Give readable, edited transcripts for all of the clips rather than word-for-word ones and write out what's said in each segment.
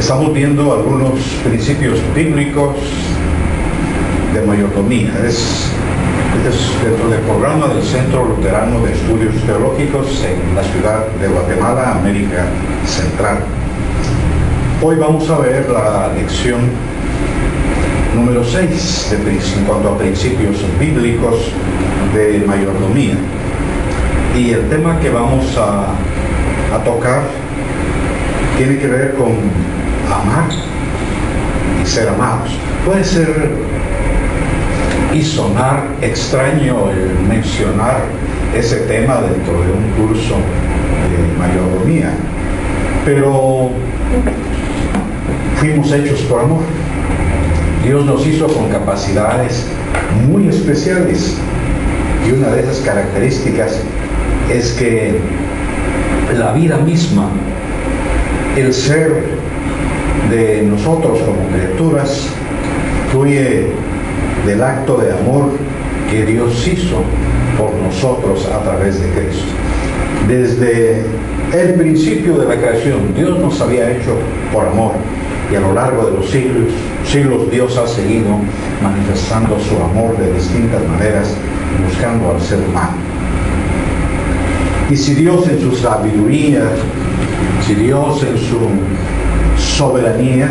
Estamos viendo algunos principios bíblicos de mayordomía. Es dentro del programa del Centro Luterano de Estudios Teológicos en la ciudad de Guatemala, América Central. Hoy vamos a ver la lección número 6 en cuanto a principios bíblicos de mayordomía. Y el tema que vamos a tocar tiene que ver con amar y ser amados. Puede ser y sonar extraño el mencionar ese tema dentro de un curso de mayordomía, pero fuimos hechos por amor. Dios nos hizo con capacidades muy especiales y una de esas características es que la vida misma, el ser de nosotros como criaturas, fluye del acto de amor que Dios hizo por nosotros a través de Cristo. Desde el principio de la creación, Dios nos había hecho por amor, y a lo largo de los siglos Dios ha seguido manifestando su amor de distintas maneras, buscando al ser humano. Y si Dios en su sabiduría, si Dios en su soberanía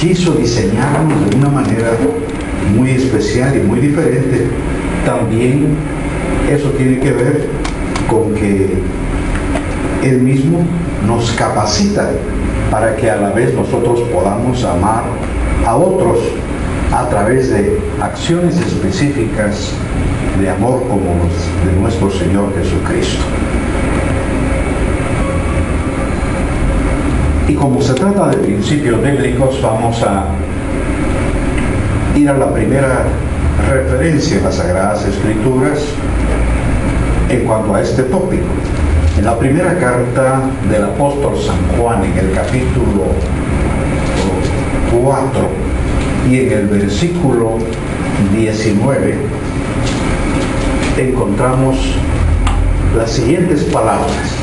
quiso diseñarnos de una manera muy especial y muy diferente, también eso tiene que ver con que Él mismo nos capacita para que a la vez nosotros podamos amar a otros a través de acciones específicas de amor como los de nuestro Señor Jesucristo. Y como se trata de principios bíblicos, vamos a ir a la primera referencia en las Sagradas Escrituras en cuanto a este tópico. En la primera carta del apóstol San Juan, en el capítulo 4 y en el versículo 19, encontramos las siguientes palabras: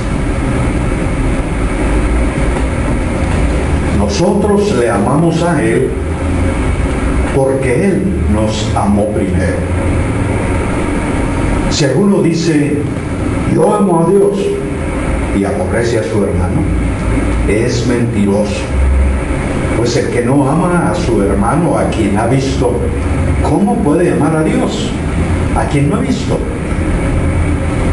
nosotros le amamos a Él porque Él nos amó primero. Si alguno dice, yo amo a Dios, y aborrece a su hermano, es mentiroso. Pues el que no ama a su hermano, a quien ha visto, ¿cómo puede amar a Dios, a quien no ha visto?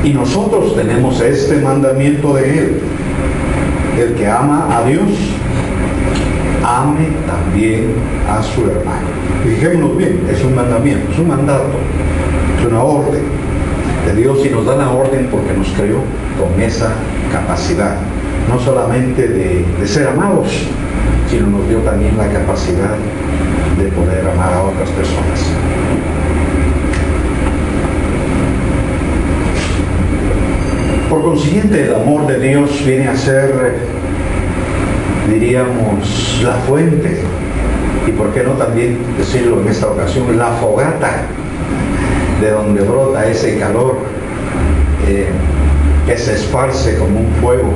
Y nosotros tenemos este mandamiento de Él: el que ama a Dios, ame también a su hermano. Fijémonos bien, es un mandamiento, es un mandato, es una orden de Dios, y nos da la orden porque nos creó con esa capacidad, no solamente de ser amados, sino nos dio también la capacidad de poder amar a otras personas. Por consiguiente, el amor de Dios viene a ser, diríamos, la fuente, y por qué no también decirlo en esta ocasión, la fogata de donde brota ese calor que se esparce como un fuego.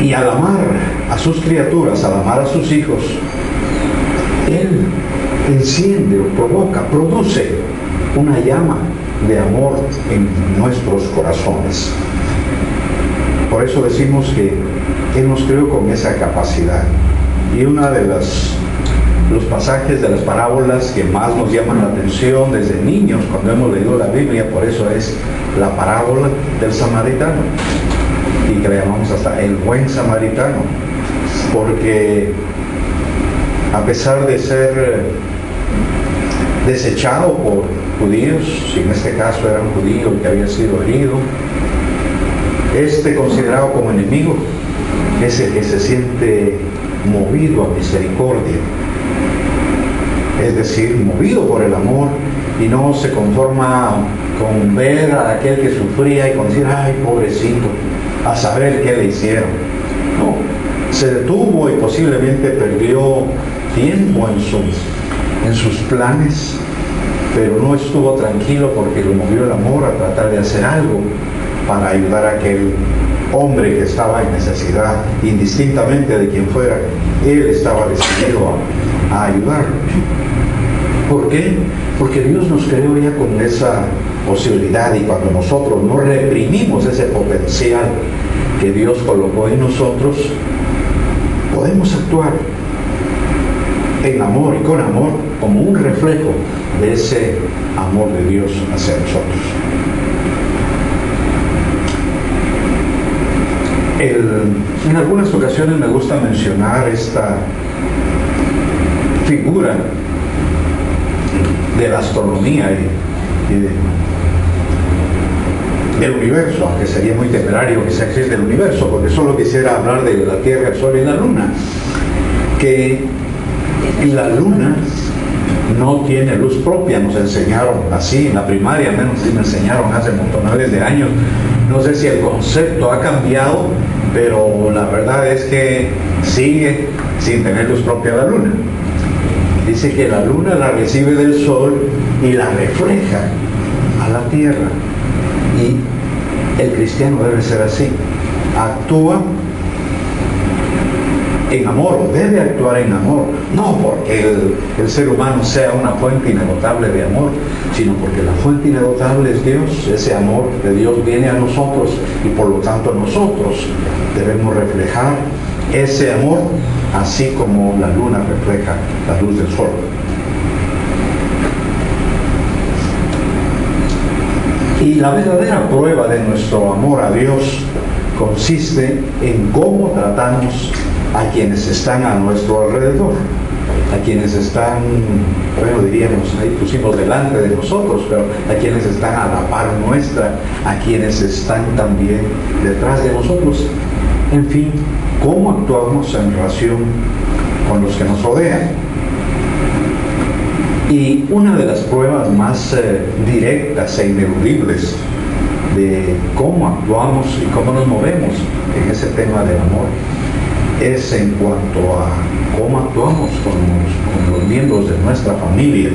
Y al amar a sus criaturas, al amar a sus hijos, Él enciende o provoca, produce una llama de amor en nuestros corazones. Por eso decimos que Él nos creó con esa capacidad. Y una de los pasajes de las parábolas que más nos llaman la atención desde niños cuando hemos leído la Biblia, por eso es la parábola del samaritano, y que le llamamos hasta el buen samaritano, porque a pesar de ser desechado por judíos, si en este caso era un judío que había sido herido, considerado como enemigo, es el que se siente movido a misericordia, es decir, movido por el amor, y no se conforma con ver a aquel que sufría y con decir, ay, pobrecito, a saber qué le hicieron. No, se detuvo y posiblemente perdió tiempo en sus planes, pero no estuvo tranquilo porque lo movió el amor a tratar de hacer algo para ayudar a aquel hombre que estaba en necesidad, indistintamente de quien fuera, él estaba decidido a ayudar. ¿Por qué? Porque Dios nos creó ya con esa posibilidad, y cuando nosotros no reprimimos ese potencial que Dios colocó en nosotros, podemos actuar en amor y con amor como un reflejo de ese amor de Dios hacia nosotros. En algunas ocasiones me gusta mencionar esta figura de la astronomía y del universo, aunque sería muy temerario que sea que es del universo, porque solo quisiera hablar de la Tierra, el Sol y la Luna. Que la Luna no tiene luz propia, nos enseñaron así en la primaria, al menos así me enseñaron hace montones de años. No sé si el concepto ha cambiado, pero la verdad es que sigue sin tener luz propia la Luna. Dice que la Luna la recibe del Sol y la refleja a la Tierra. Y el cristiano debe ser así. Actúa en amor, o debe actuar en amor, no porque el ser humano sea una fuente inagotable de amor, sino porque la fuente inagotable es Dios. Ese amor de Dios viene a nosotros y por lo tanto nosotros debemos reflejar ese amor, así como la luna refleja la luz del sol. Y la verdadera prueba de nuestro amor a Dios consiste en cómo tratamos a quienes están a nuestro alrededor, a quienes están, bueno, diríamos, ahí pusimos delante de nosotros, pero a quienes están a la par nuestra, a quienes están también detrás de nosotros. En fin, cómo actuamos en relación con los que nos rodean. Y una de las pruebas más directas e ineludibles de cómo actuamos y cómo nos movemos en ese tema del amor es en cuanto a cómo actuamos con los miembros de nuestra familia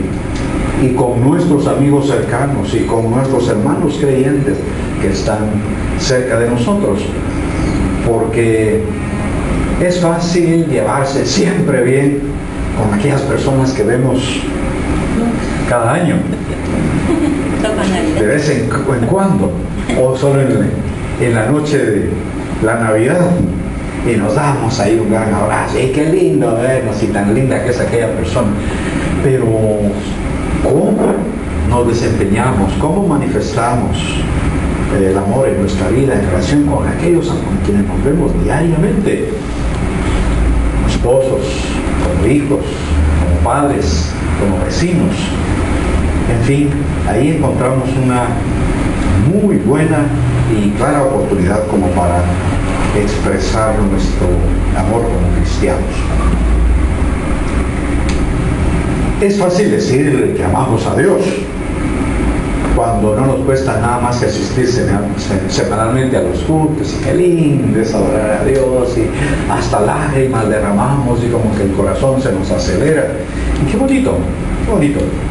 y con nuestros amigos cercanos y con nuestros hermanos creyentes que están cerca de nosotros. Porque es fácil llevarse siempre bien con aquellas personas que vemos cada año, de vez en cuando, o solo en la noche de la Navidad, y nos damos ahí un gran abrazo. ¡Y qué lindo vernos! Y tan linda que es aquella persona. Pero ¿cómo nos desempeñamos? ¿Cómo manifestamos el amor en nuestra vida en relación con aquellos con quienes nos vemos diariamente? Como esposos, como hijos, como padres, como vecinos. En fin, ahí encontramos una muy buena y clara oportunidad como para expresar nuestro amor como cristianos. Es fácil decir que amamos a Dios cuando no nos cuesta nada más que asistir semanalmente a los cultos, y qué lindo es adorar a Dios, y hasta lágrimas derramamos y como que el corazón se nos acelera. Y qué bonito,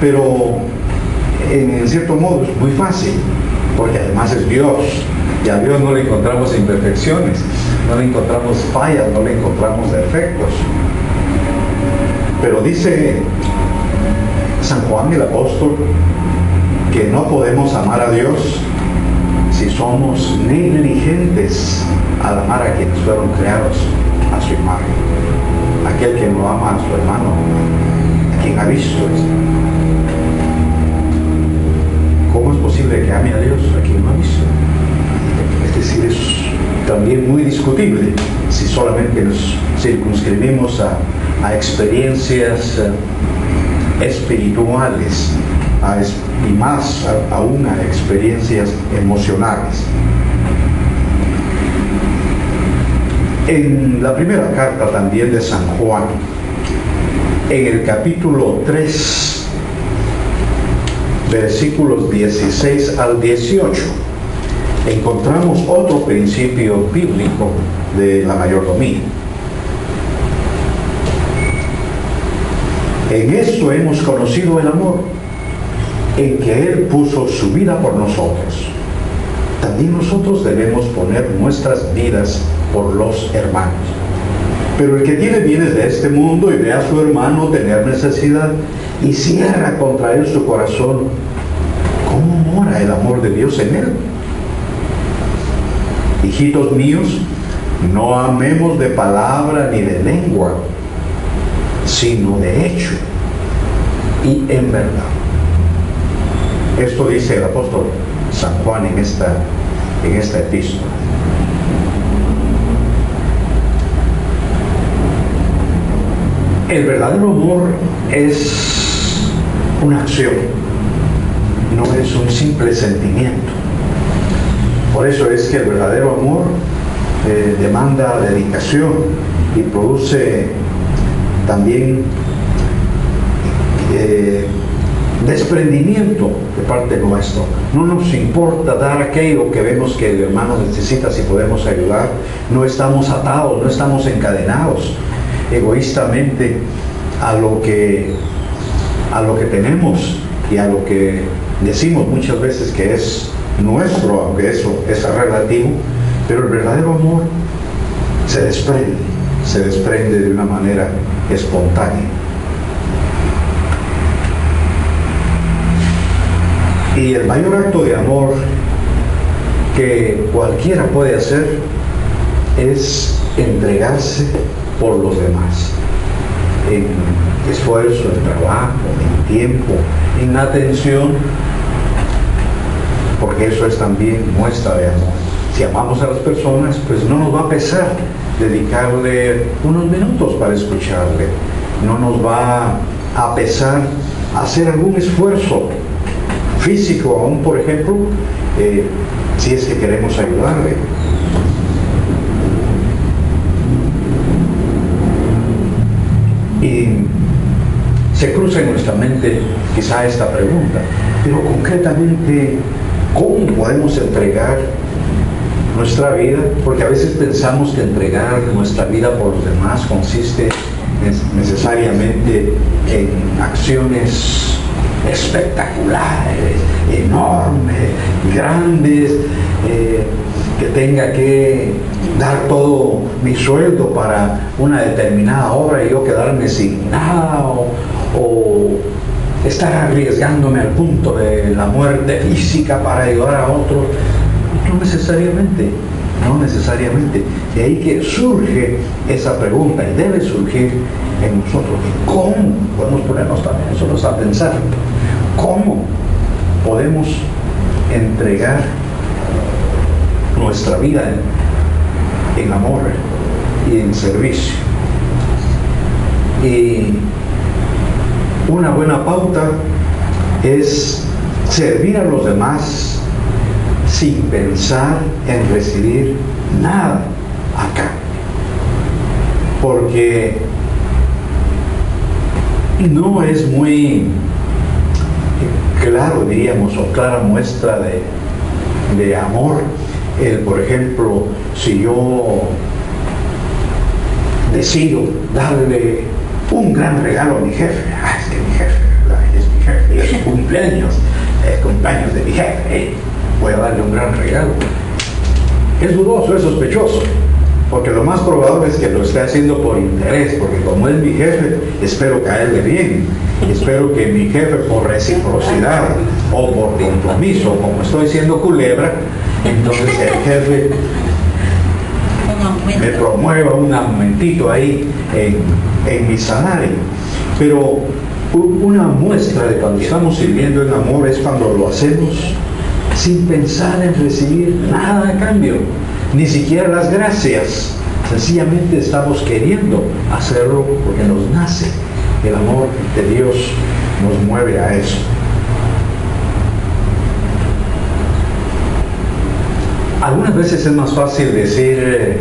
pero en cierto modo es muy fácil, porque además es Dios, y a Dios no le encontramos imperfecciones, no le encontramos fallas, no le encontramos defectos. Pero dice San Juan el apóstol que no podemos amar a Dios si somos negligentes al amar a quienes fueron creados a su imagen. Aquel que no ama a su hermano, a quien ha visto esto. ¿Cómo es posible que ame a Dios a quien no ha visto? Es decir, es también muy discutible si solamente nos circunscribimos a experiencias espirituales y más aún a experiencias emocionales. En la primera carta también de San Juan, en el capítulo 3, versículos 16 al 18, encontramos otro principio bíblico de la mayordomía. En esto hemos conocido el amor, en que Él puso su vida por nosotros. también nosotros debemos poner nuestras vidas por los hermanos. Pero el que tiene bienes de este mundo y ve a su hermano tener necesidad y cierra contra él su corazón, ¿cómo mora el amor de Dios en él? Hijitos míos, no amemos de palabra ni de lengua, sino de hecho y en verdad. Esto dice el apóstol San Juan en esta epístola. El verdadero amor es una acción, no es un simple sentimiento. Por eso es que el verdadero amor demanda dedicación y produce también desprendimiento de parte nuestra. No nos importa dar aquello que vemos que el hermano necesita si podemos ayudar. No estamos atados, no estamos encadenados egoístamente a lo que tenemos y a lo que decimos muchas veces que es nuestro, aunque eso es relativo, pero el verdadero amor se desprende de una manera espontánea. Y el mayor acto de amor que cualquiera puede hacer es entregarse por los demás, en esfuerzo, en trabajo, en tiempo, en atención, porque eso es también muestra de amor. Si amamos a las personas, pues no nos va a pesar dedicarle unos minutos para escucharle, no nos va a pesar hacer algún esfuerzo físico, aún por ejemplo, si es que queremos ayudarle. Y se cruza en nuestra mente quizá esta pregunta, pero concretamente, ¿cómo podemos entregar nuestra vida? Porque a veces pensamos que entregar nuestra vida por los demás consiste necesariamente en acciones espectaculares, enormes, grandes, que tenga que dar todo mi sueldo para una determinada obra y yo quedarme sin nada, o estar arriesgándome al punto de la muerte física para ayudar a otros. No necesariamente. De ahí que surge esa pregunta y debe surgir en nosotros. ¿Cómo podemos ponernos también nosotros a pensar? ¿Cómo podemos entregar nuestra vida en amor y en servicio? Y una buena pauta es servir a los demás sin pensar en recibir nada acá, porque no es muy claro, diríamos, o clara muestra de amor por ejemplo, si yo decido darle un gran regalo a mi jefe, es que mi jefe, es mi jefe, y es su cumpleaños, es cumpleaños de mi jefe, voy a darle un gran regalo. Es dudoso, es sospechoso, porque lo más probable es que lo esté haciendo por interés, porque como es mi jefe, espero caerle bien, espero que mi jefe, por reciprocidad o por compromiso, como estoy siendo culebra, entonces el jefe me promueva un aumentito ahí en mi salario. Pero una muestra de cuando estamos sirviendo en amor es cuando lo hacemos sin pensar en recibir nada a cambio, ni siquiera las gracias. Sencillamente estamos queriendo hacerlo porque nos nace. El amor de Dios nos mueve a eso. Algunas veces es más fácil decir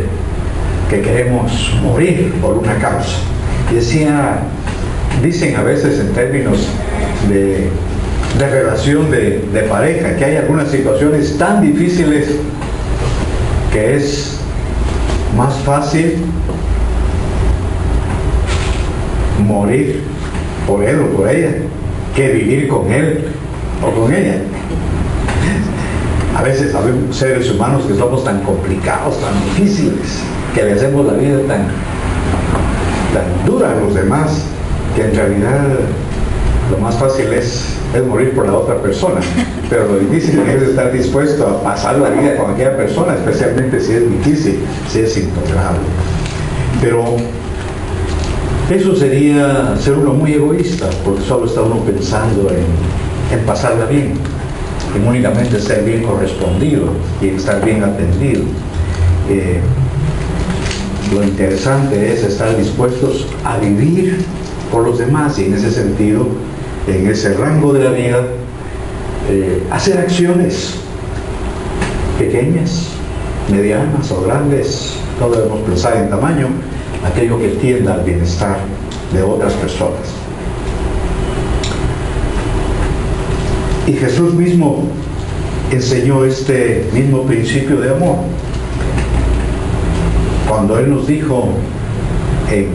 que queremos morir por una causa. Dicen a veces en términos de relación de pareja, que hay algunas situaciones tan difíciles que es más fácil morir por él o por ella que vivir con él o con ella. A veces sabemos seres humanos que somos tan complicados, tan difíciles, que le hacemos la vida tan dura a los demás, que en realidad lo más fácil es morir por la otra persona, pero lo difícil es estar dispuesto a pasar la vida con aquella persona, especialmente si es difícil, si es intolerable. Pero eso sería ser uno muy egoísta, porque solo está uno pensando en pasarla bien, en únicamente ser bien correspondido y en estar bien atendido. Lo interesante es estar dispuestos a vivir por los demás y en ese sentido, en ese rango de la vida, hacer acciones pequeñas, medianas o grandes, no debemos pensar en tamaño, aquello que tienda al bienestar de otras personas. Y Jesús mismo enseñó este mismo principio de amor cuando Él nos dijo en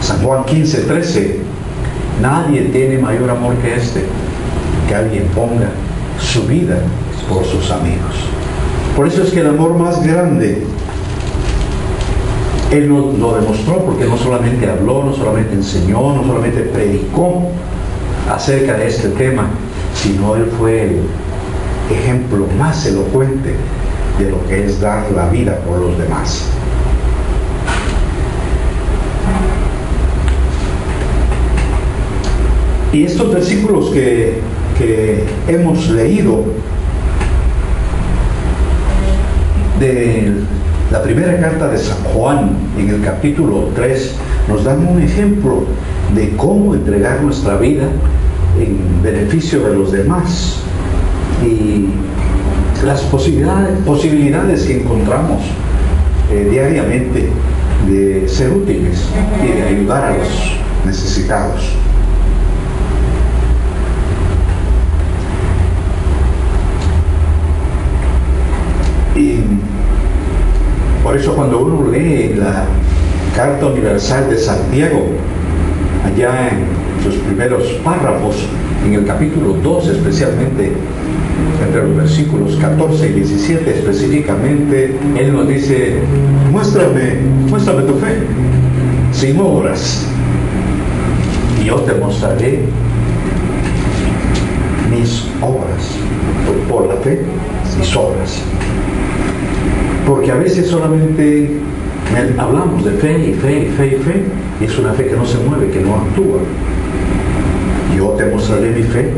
San Juan 15:13, nadie tiene mayor amor que este, que alguien ponga su vida por sus amigos. Por eso es que el amor más grande Él nos lo demostró, porque no solamente habló, no solamente enseñó, no solamente predicó acerca de este tema, sino Él fue el ejemplo más elocuente de lo que es dar la vida por los demás. Y estos versículos que hemos leído de la primera carta de San Juan, en el capítulo 3, nos dan un ejemplo de cómo entregar nuestra vida en beneficio de los demás y las posibilidades que encontramos diariamente de ser útiles y de ayudar a los necesitados. Y por eso cuando uno lee la Carta Universal de Santiago, allá en sus primeros párrafos, en el capítulo 2 especialmente, entre los versículos 14 y 17 específicamente, Él nos dice, muéstrame tu fe, sin obras, y yo te mostraré mis obras, por la fe, mis obras. Porque a veces solamente hablamos de fe y fe y fe y fe, y es una fe que no se mueve, que no actúa. Yo te mostraré mi fe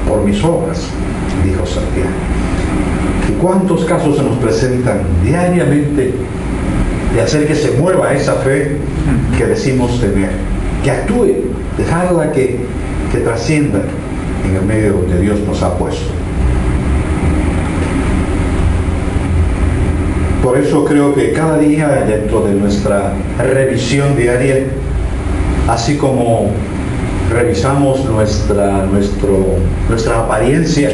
por mis obras, dijo Santiago. ¿Y cuántos casos se nos presentan diariamente de hacer que se mueva esa fe que decimos tener, que actúe, dejarla que trascienda en el medio donde Dios nos ha puesto? Por eso creo que cada día dentro de nuestra revisión diaria, así como revisamos nuestra apariencia,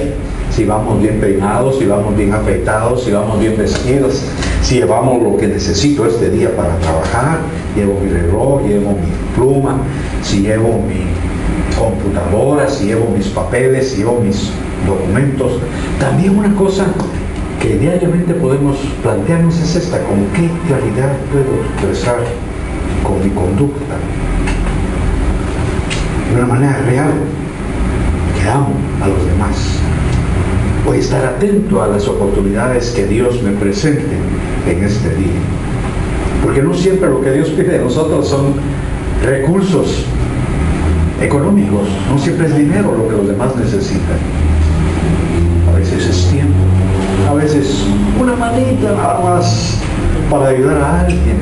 si vamos bien peinados, si vamos bien afeitados, si vamos bien vestidos, si llevamos lo que necesito este día para trabajar, llevo mi reloj, llevo mi pluma, si llevo mi computadora, si llevo mis papeles, si llevo mis documentos. También una cosa que diariamente podemos plantearnos es esta: ¿con qué claridad puedo expresar con mi conducta, de una manera real, que amo a los demás? Voy a estar atento a las oportunidades que Dios me presente en este día, porque no siempre lo que Dios pide de nosotros son recursos económicos, no siempre es dinero lo que los demás necesitan. A veces es tiempo, a veces una manita nada más para ayudar a alguien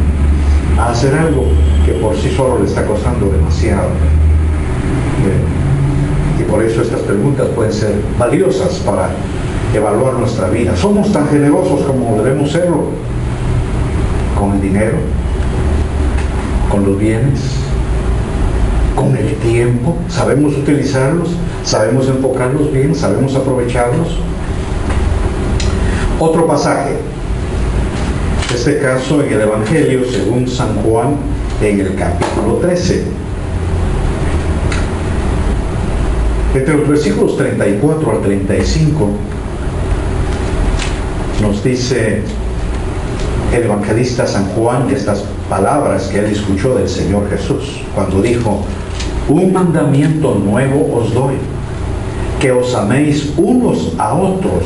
a hacer algo que por sí solo le está costando demasiado. Y por eso estas preguntas pueden ser valiosas para evaluar nuestra vida. ¿Somos tan generosos como debemos serlo con el dinero, con los bienes, con el tiempo? ¿Sabemos utilizarlos? ¿Sabemos enfocarlos bien? ¿Sabemos aprovecharlos? Otro pasaje, este caso en el Evangelio según San Juan, en el capítulo 13. Entre los versículos 34 al 35 nos dice el evangelista San Juan estas palabras que él escuchó del Señor Jesús cuando dijo: un mandamiento nuevo os doy, que os améis unos a otros,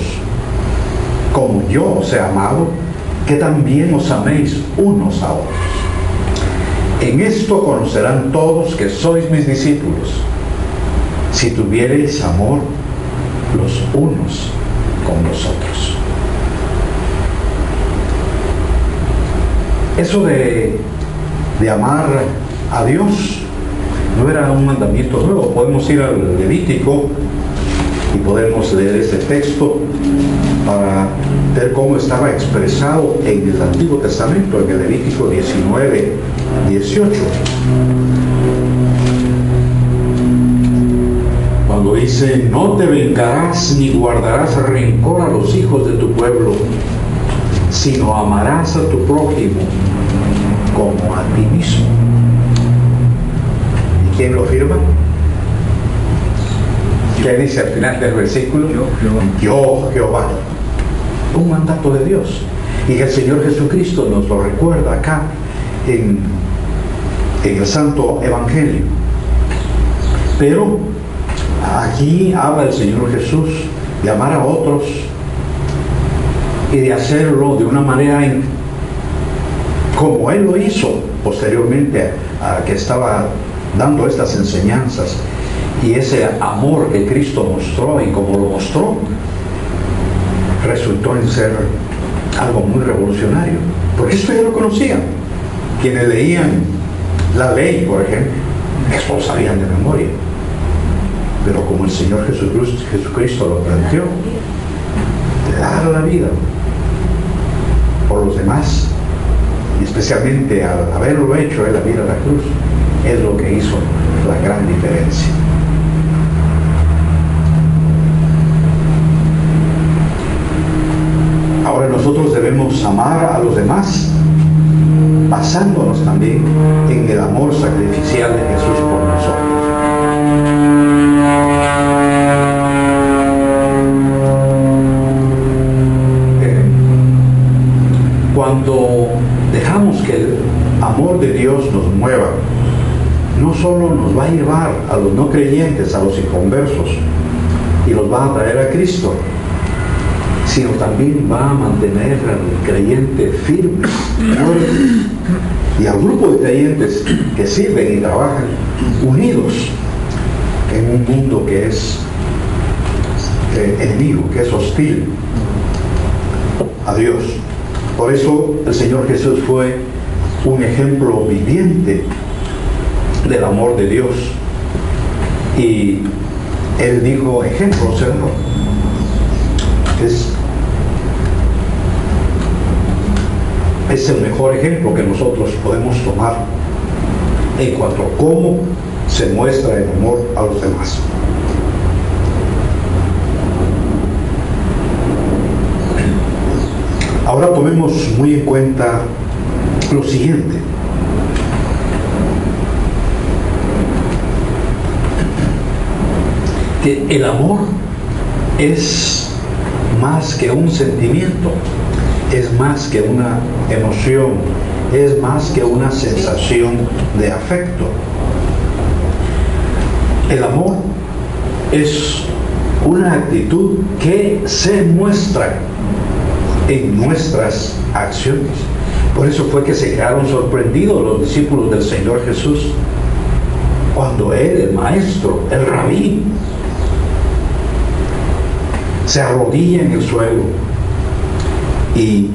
como yo os he amado, que también os améis unos a otros. En esto conocerán todos que sois mis discípulos, si tuviereis amor los unos con los otros. Eso de amar a Dios no era un mandamiento nuevo. Podemos ir al Levítico y podemos leer este texto para ver cómo estaba expresado en el Antiguo Testamento, en el Levítico 19, 18. Cuando dice: no te vengarás ni guardarás rencor a los hijos de tu pueblo, sino amarás a tu prójimo como a ti mismo. ¿Y quién lo firma? ¿Qué dice al final del versículo? Yo, Jehová. Un mandato de Dios. Y el Señor Jesucristo nos lo recuerda acá en el Santo Evangelio. Pero aquí habla el Señor Jesús de amar a otros y de hacerlo de una manera como Él lo hizo posteriormente a que estaba dando estas enseñanzas. Y ese amor que Cristo mostró, y como lo mostró, resultó en ser algo muy revolucionario. Porque esto ya lo conocían. Quienes leían la ley, por ejemplo, esto lo sabían de memoria. Pero como el Señor Jesucristo lo planteó, de dar la vida por los demás, y especialmente al haberlo hecho Él a ir a la cruz, es lo que hizo la gran diferencia. Ahora nosotros debemos amar a los demás basándonos también en el amor sacrificial de Jesús por nosotros. Cuando dejamos que el amor de Dios nos mueva, no solo nos va a llevar a los no creyentes, a los inconversos, y los va a traer a Cristo, sino también va a mantener al creyente firme, fuerte, y al grupo de creyentes que sirven y trabajan unidos en un mundo que es enemigo, que es hostil a Dios. Por eso el Señor Jesús fue un ejemplo viviente del amor de Dios. Y Él dijo: ejemplo serlo. Es el mejor ejemplo que nosotros podemos tomar en cuanto a cómo se muestra el amor a los demás. Ahora tomemos muy en cuenta lo siguiente. Que el amor es más que un sentimiento, es más que una emoción, es más que una sensación de afecto. El amor es una actitud que se muestra en nuestras acciones. Por eso fue que se quedaron sorprendidos los discípulos del Señor Jesús cuando Él, el maestro, el rabí, se arrodilla en el suelo y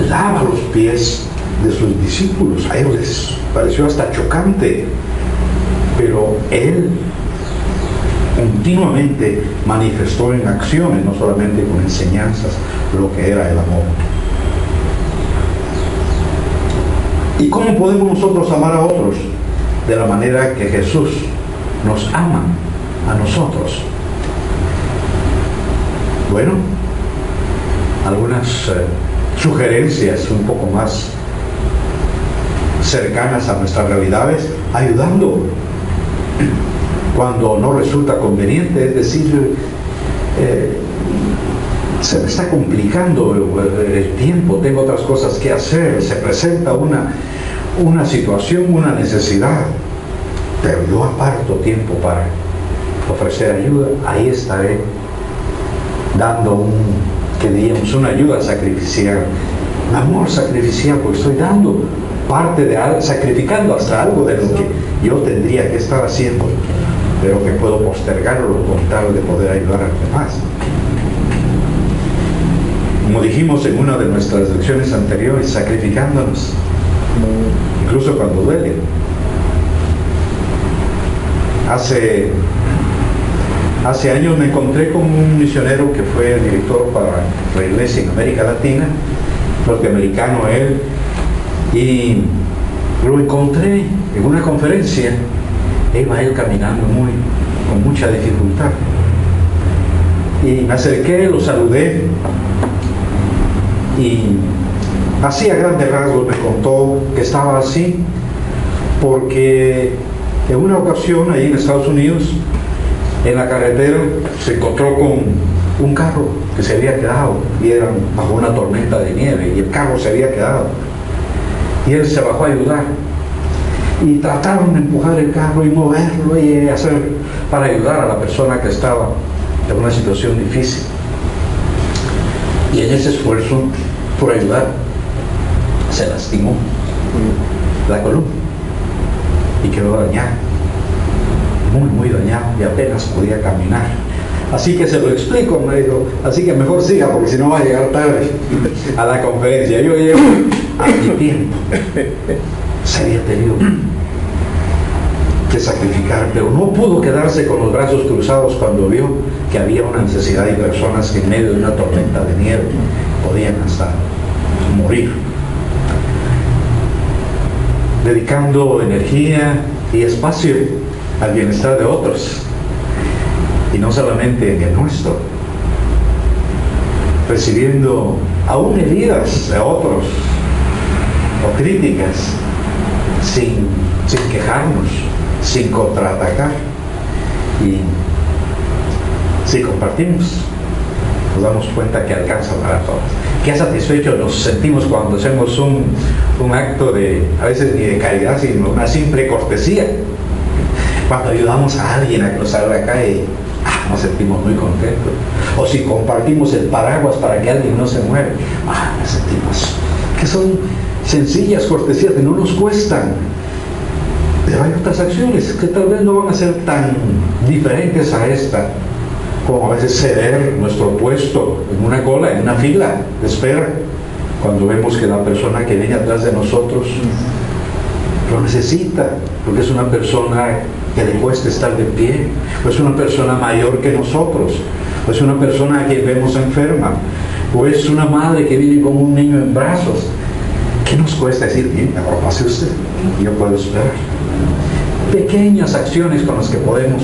lava los pies de sus discípulos. A ellos les pareció hasta chocante, pero Él continuamente manifestó en acciones, no solamente con enseñanzas, lo que era el amor. ¿Y cómo podemos nosotros amar a otros? De la manera que Jesús nos ama a nosotros. Bueno, algunas sugerencias un poco más cercanas a nuestras realidades, ayudando cuando no resulta conveniente, es decir, se me está complicando el tiempo, tengo otras cosas que hacer, se presenta una situación, una necesidad, pero yo aparto tiempo para ofrecer ayuda, ahí estaré dando una ayuda sacrificial, un amor sacrificial, porque estoy dando parte de algo, sacrificando hasta algo de lo que yo tendría que estar haciendo, pero que puedo postergarlo con tal de poder ayudar a los demás. Como dijimos en una de nuestras lecciones anteriores, sacrificándonos, incluso cuando duele. Hace años me encontré con un misionero que fue el director para la iglesia en América Latina, norteamericano él, y lo encontré en una conferencia. Iba él caminando con mucha dificultad, y me acerqué, lo saludé, y así a grandes rasgos me contó que estaba así porque en una ocasión ahí en Estados Unidos, en la carretera, se encontró con un carro que se había quedado, y era bajo una tormenta de nieve, y el carro se había quedado, y él se bajó a ayudar, y trataron de empujar el carro y moverlo y hacer para ayudar a la persona que estaba en una situación difícil. Y en ese esfuerzo por ayudar se lastimó la columna y quedó dañado, muy dañado, y apenas podía caminar. Así que se lo explico, me dijo, así que mejor siga porque si no va a llegar tarde a la conferencia. Yo llevo a mi tiempo. Se había tenido que sacrificar, pero no pudo quedarse con los brazos cruzados cuando vio que había una necesidad y personas que en medio de una tormenta de nieve podían hasta morir. Dedicando energía y espacio al bienestar de otros, y no solamente el nuestro, recibiendo aún heridas de otros o críticas sin quejarnos, sin contraatacar. Y si compartimos, nos damos cuenta que alcanza para todos. Qué satisfechos nos sentimos cuando hacemos un acto a veces ni de caridad, sino una simple cortesía. Cuando ayudamos a alguien a cruzar la calle, nos sentimos muy contentos. O si compartimos el paraguas para que alguien no se mueva, nos sentimos que son sencillas cortesías que no nos cuestan. Pero hay otras acciones que tal vez no van a ser tan diferentes a esta, como a veces ceder nuestro puesto en una cola, en una fila de espera, cuando vemos que la persona que viene atrás de nosotros lo necesita, porque es una persona que le cuesta estar de pie, o es una persona mayor que nosotros, o es una persona a quien vemos enferma, o es una madre que viene con un niño en brazos. ¿Qué nos cuesta decir, bien, mejor pase usted, yo puedo esperar? Pequeñas acciones con las que podemos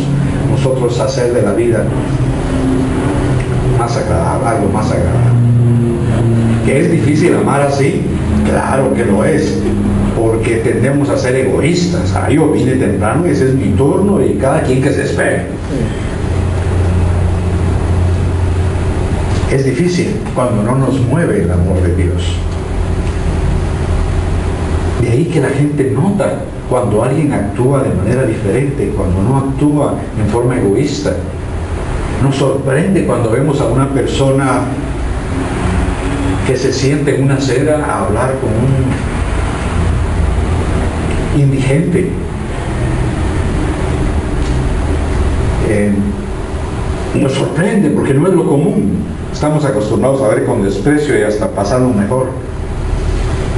nosotros hacer de la vida más agradable, algo más agradable. ¿Que es difícil amar así? Claro que lo es, porque tendemos a ser egoístas. Yo vine temprano y ese es mi turno y cada quien que se espere. Es difícil cuando no nos mueve el amor de Dios. De ahí que la gente nota cuando alguien actúa de manera diferente, cuando no actúa en forma egoísta. Nos sorprende cuando vemos a una persona que se siente en una acera a hablar con un indigente. Nos sorprende porque no es lo común. Estamos acostumbrados a ver con desprecio y hasta pasarlo mejor.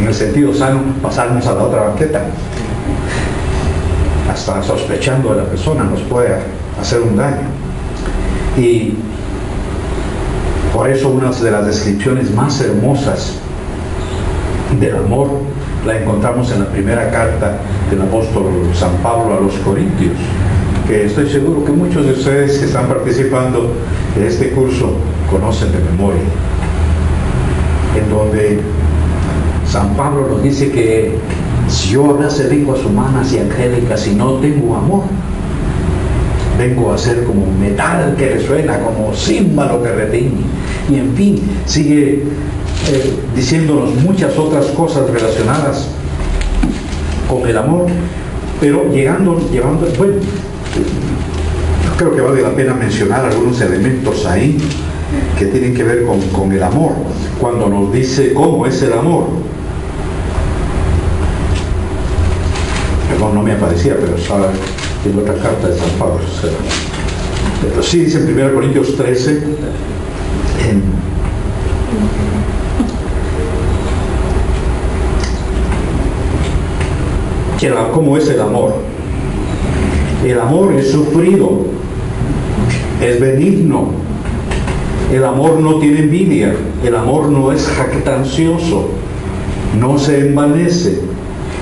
En el sentido sano, pasarnos a la otra banqueta. Hasta sospechando de la persona nos puede hacer un daño. Y por eso una de las descripciones más hermosas del amor la encontramos en la primera carta del apóstol San Pablo a los Corintios, que estoy seguro que muchos de ustedes que están participando de este curso conocen de memoria, en donde San Pablo nos dice que si yo hablase lenguas humanas y angélicas y no tengo amor, vengo a ser como metal que resuena, como címbalo que retiñe. Y en fin, sigue diciéndonos muchas otras cosas relacionadas con el amor, pero llevando, bueno, yo creo que vale la pena mencionar algunos elementos ahí que tienen que ver con el amor, cuando nos dice cómo es el amor. Perdón, no me aparecía, pero estaba en otra carta de San Pablo. Pero sí dice en 1 Corintios 13, ¿cómo es el amor? El amor es sufrido, es benigno, el amor no tiene envidia, el amor no es jactancioso, no se envanece,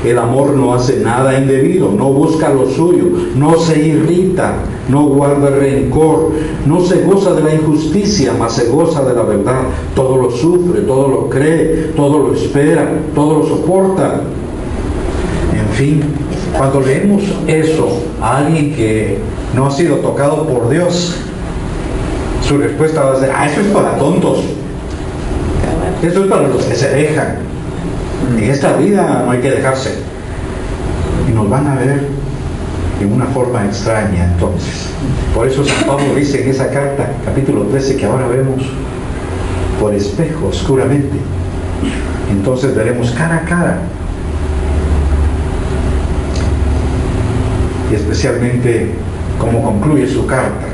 el amor no hace nada indebido, no busca lo suyo, no se irrita, no guarda rencor, no se goza de la injusticia, mas se goza de la verdad. Todo lo sufre, todo lo cree, todo lo espera, todo lo soporta. En fin, cuando leemos eso a alguien que no ha sido tocado por Dios, su respuesta va a ser: eso es para tontos, eso es para los que se dejan. En esta vida no hay que dejarse. Y nos van a ver en una forma extraña entonces. Por eso San Pablo dice en esa carta, capítulo 13, que ahora vemos por espejo, oscuramente. Entonces veremos cara a cara. Y especialmente como concluye su carta,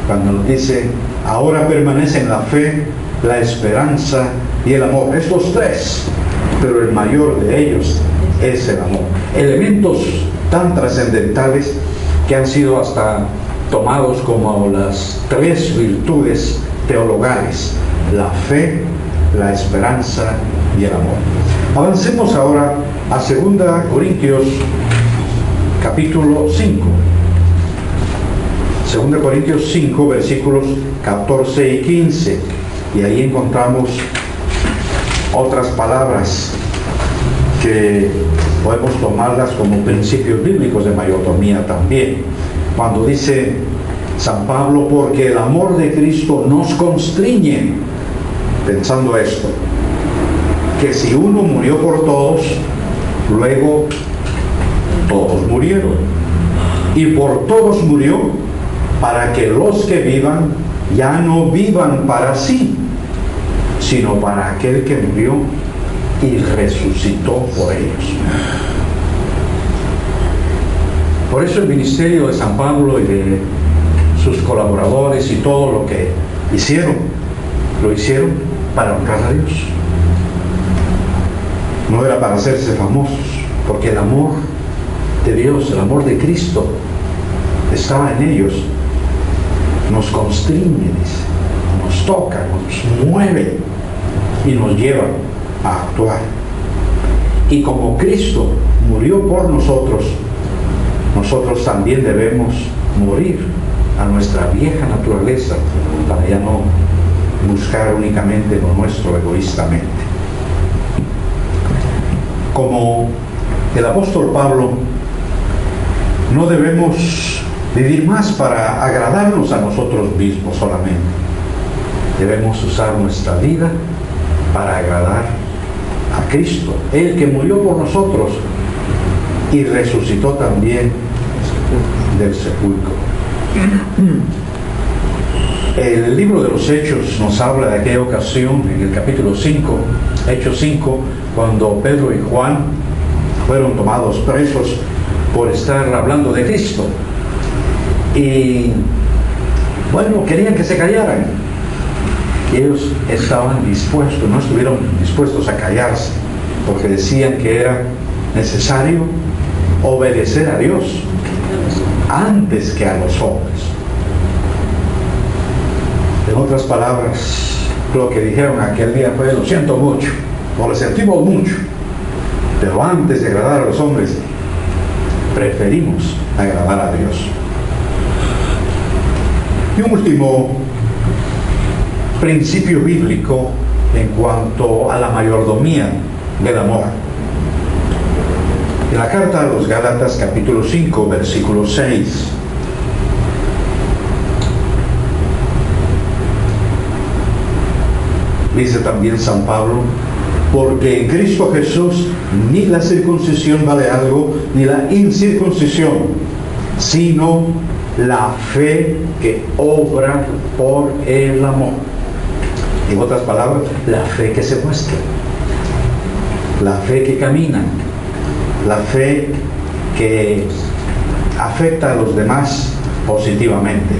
cuando nos dice: ahora permanecen la fe, la esperanza y el amor. Estos tres, pero el mayor de ellos es el amor. Elementos tan trascendentales que han sido hasta tomados como las tres virtudes teologales: la fe, la esperanza y el amor. Avancemos ahora a 2 Corintios capítulo 5. 2 Corintios 5, versículos 14 y 15. Y ahí encontramos otras palabras que podemos tomarlas como principios bíblicos de mayordomía también. Cuando dice San Pablo: porque el amor de Cristo nos constriñe, pensando esto, que si uno murió por todos, luego todos murieron, y por todos murió, para que los que vivan ya no vivan para sí, sino para aquel que murió y resucitó por ellos. Por eso el ministerio de San Pablo y de sus colaboradores y todo lo que hicieron, lo hicieron para honrar a Dios. No era para hacerse famosos, porque el amor de Dios, el amor de Cristo estaba en ellos. Nos constriñe, dice, nos toca, nos mueve y nos lleva a actuar. Y como Cristo murió por nosotros, nosotros también debemos morir a nuestra vieja naturaleza, para ya no buscar únicamente lo nuestro egoístamente. Como el apóstol Pablo, no debemos vivir más para agradarnos a nosotros mismos solamente. Debemos usar nuestra vida para agradar a Cristo, el que murió por nosotros y resucitó también del sepulcro. El libro de los Hechos nos habla de aquella ocasión, en el capítulo 5, Hechos 5, cuando Pedro y Juan fueron tomados presos por estar hablando de Cristo. Y bueno, querían que se callaran. Y ellos estaban dispuestos, no estuvieron dispuestos a callarse, porque decían que era necesario obedecer a Dios antes que a los hombres. En otras palabras, lo que dijeron aquel día fue: lo siento mucho, o lo sentimos mucho, pero antes de agradar a los hombres, preferimos agradar a Dios. Y un último principio bíblico en cuanto a la mayordomía del amor. En la carta a los Gálatas, capítulo 5, versículo 6, dice también San Pablo, porque en Cristo Jesús ni la circuncisión vale algo, ni la incircuncisión, sino la fe que obra por el amor. En otras palabras, la fe que se muestra, la fe que camina, la fe que afecta a los demás positivamente.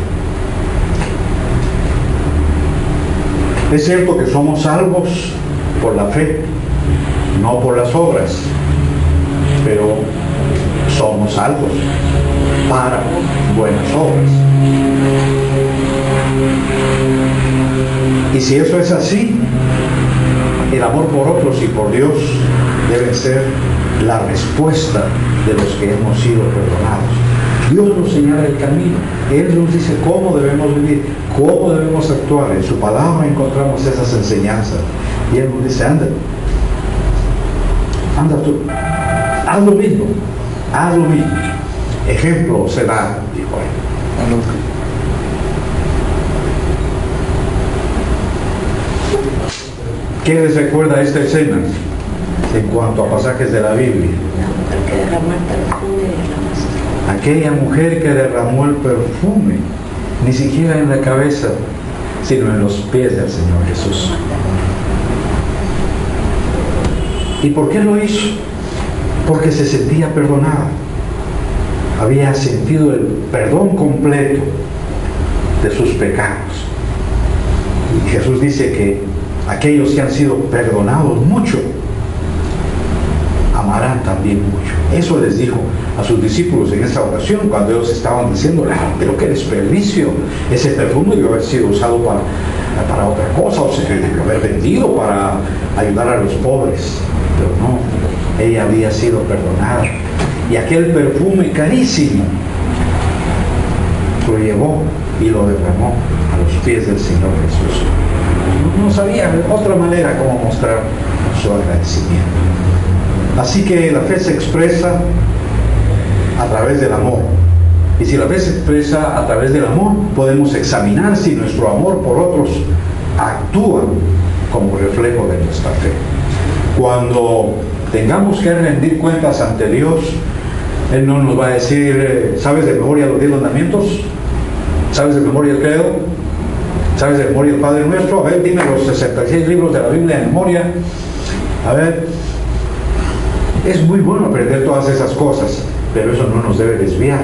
Es cierto que somos salvos por la fe, no por las obras, pero somos salvos para buenas obras. Y si eso es así, el amor por otros y por Dios debe ser la respuesta de los que hemos sido perdonados. Dios nos señala el camino, Él nos dice cómo debemos vivir, cómo debemos actuar. En su palabra encontramos esas enseñanzas y Él nos dice, anda tú, haz lo mismo, haz lo mismo. Ejemplo se da, dijo Él. ¿Qué les recuerda esta escena en cuanto a pasajes de la Biblia? Aquella mujer que derramó el perfume, ni siquiera en la cabeza, sino en los pies del Señor Jesús. ¿Y por qué lo hizo? Porque se sentía perdonada. Había sentido el perdón completo de sus pecados. Y Jesús dice que aquellos que han sido perdonados mucho, amarán también mucho. Eso les dijo a sus discípulos en esta ocasión, cuando ellos estaban diciendo, pero qué desperdicio, ese perfume debe haber sido usado para otra cosa, o se debe haber vendido para ayudar a los pobres. Pero no, ella había sido perdonada. Y aquel perfume carísimo lo llevó y lo derramó a los pies del Señor Jesús. No sabía de otra manera cómo mostrar su agradecimiento. Así que la fe se expresa a través del amor. Y si la fe se expresa a través del amor, podemos examinar si nuestro amor por otros actúa como reflejo de nuestra fe. Cuando tengamos que rendir cuentas ante Dios, Él no nos va a decir, ¿sabes de memoria los 10 mandamientos? ¿Sabes de memoria el credo? ¿Sabes de memoria el Padre Nuestro? A ver, dime los 66 libros de la Biblia de memoria. A ver, es muy bueno aprender todas esas cosas, pero eso no nos debe desviar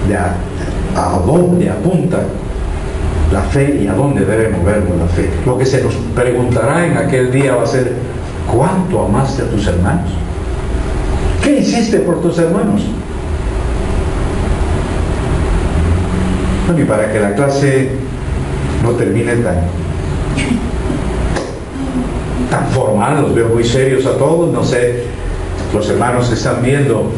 de a dónde apunta la fe y a dónde debe movernos la fe. Lo que se nos preguntará en aquel día va a ser, ¿cuánto amaste a tus hermanos? ¿Qué hiciste por tus hermanos? Bueno, y para que la clase no termine tan formal, los veo muy serios a todos, no sé, los hermanos que están viendo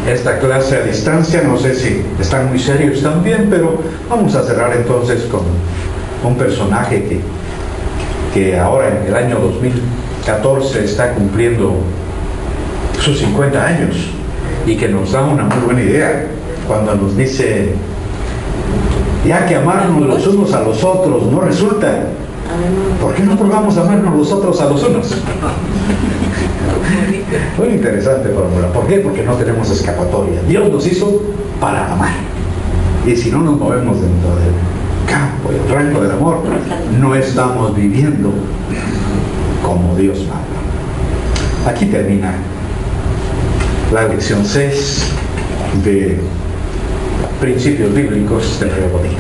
esta clase a distancia, no sé si están muy serios también, pero vamos a cerrar entonces con un personaje que ahora en el año 2014 está cumpliendo sus 50 años y que nos da una muy buena idea cuando nos dice, ya que amarnos los unos a los otros no resulta, ¿por qué no probamos amarnos los otros a los unos? Muy interesante fórmula. ¿Por qué? Porque no tenemos escapatoria. Dios nos hizo para amar. Y si no nos movemos dentro del campo, del rango del amor, no estamos viviendo como Dios manda. Aquí termina la lección 6 de Principios Bíblicos de Pedagogía.